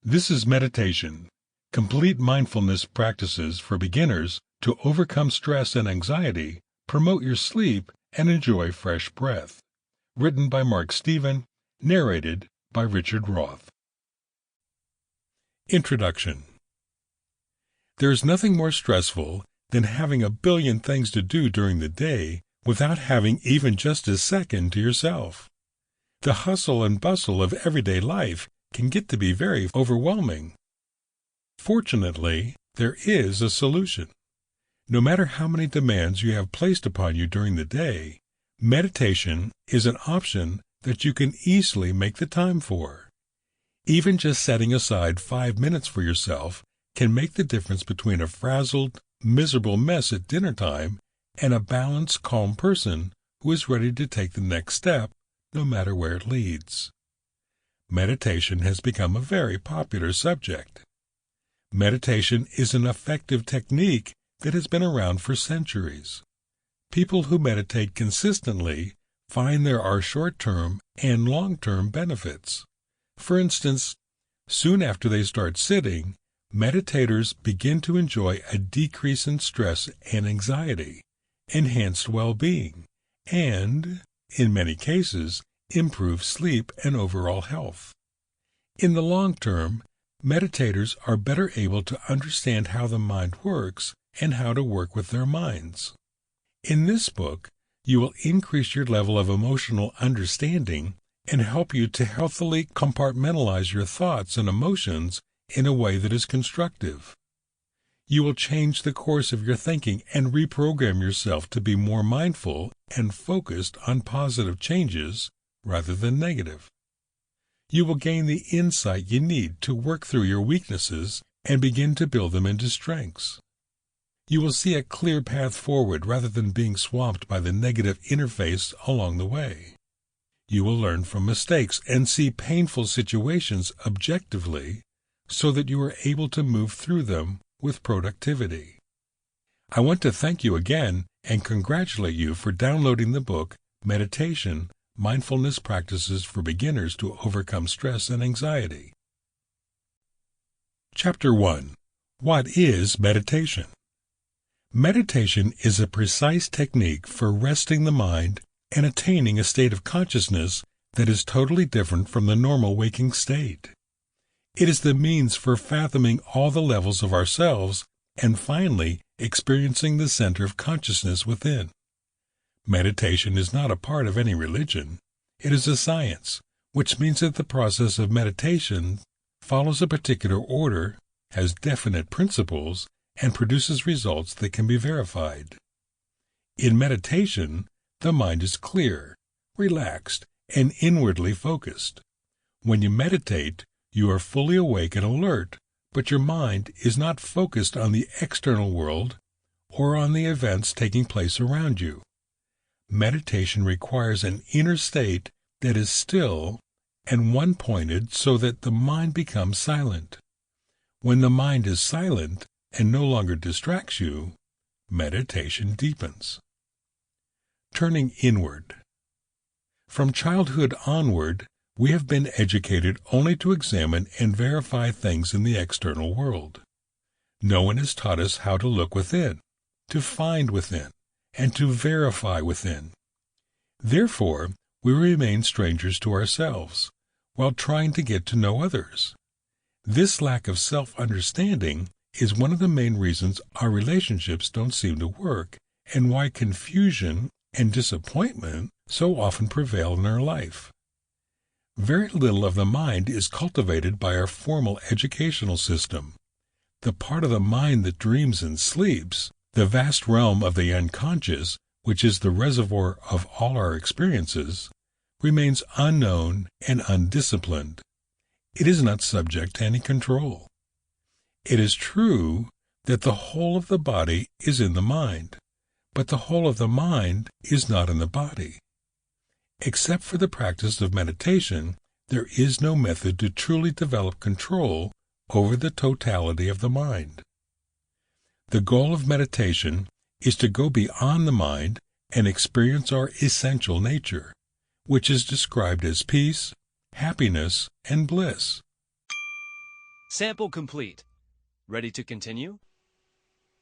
This is Meditation, complete mindfulness practices for beginners to overcome stress and anxiety, promote your sleep, and enjoy fresh breath. Written by Mark Stephen, narrated by Richard Roth. Introduction. There is nothing more stressful than having a billion things to do during the day without having even just a second to yourself. The hustle and bustle of everyday life can get to be very overwhelming. Fortunately, there is a solution. No matter how many demands you have placed upon you during the day, meditation is an option that you can easily make the time for. Even just setting aside 5 minutes for yourself can make the difference between a frazzled, miserable mess at dinner time and a balanced, calm person who is ready to take the next step, no matter where it leads. Meditation has become a very popular subject. Meditation is an effective technique that has been around for centuries. People who meditate consistently find there are short-term and long-term benefits. For instance, soon after they start sitting, meditators begin to enjoy a decrease in stress and anxiety, enhanced well-being, and, in many cases, improve sleep and overall health. In the long term, meditators are better able to understand how the mind works and how to work with their minds. In this book, you will increase your level of emotional understanding and help you to healthily compartmentalize your thoughts and emotions in a way that is constructive. You will change the course of your thinking and reprogram yourself to be more mindful and focused on positive changes rather than negative. You will gain the insight you need to work through your weaknesses and begin to build them into strengths. You will see a clear path forward rather than being swamped by the negative interface along the way. You will learn from mistakes and see painful situations objectively so that you are able to move through them with productivity. I want to thank you again and congratulate you for downloading the book Meditation, Mindfulness Practices for Beginners to Overcome Stress and Anxiety. Chapter 1. What is meditation? Meditation is a precise technique for resting the mind and attaining a state of consciousness that is totally different from the normal waking state. It is the means for fathoming all the levels of ourselves and finally experiencing the center of consciousness within. Meditation is not a part of any religion. It is a science, which means that the process of meditation follows a particular order, has definite principles, and produces results that can be verified. In meditation, the mind is clear, relaxed, and inwardly focused. When you meditate, you are fully awake and alert, but your mind is not focused on the external world or on the events taking place around you. Meditation requires an inner state that is still and one-pointed so that the mind becomes silent. When the mind is silent and no longer distracts you, meditation deepens. Turning inward. From childhood onward, we have been educated only to examine and verify things in the external world. No one has taught us how to look within, to find within, and to verify within. Therefore, we remain strangers to ourselves, while trying to get to know others. This lack of self-understanding is one of the main reasons our relationships don't seem to work, and why confusion and disappointment so often prevail in our life. Very little of the mind is cultivated by our formal educational system. The part of the mind that dreams and sleeps, the vast realm of the unconscious, which is the reservoir of all our experiences, remains unknown and undisciplined. It is not subject to any control. It is true that the whole of the body is in the mind, but the whole of the mind is not in the body. Except for the practice of meditation, there is no method to truly develop control over the totality of the mind. The goal of meditation is to go beyond the mind and experience our essential nature, which is described as peace, happiness, and bliss. Sample complete. Ready to continue?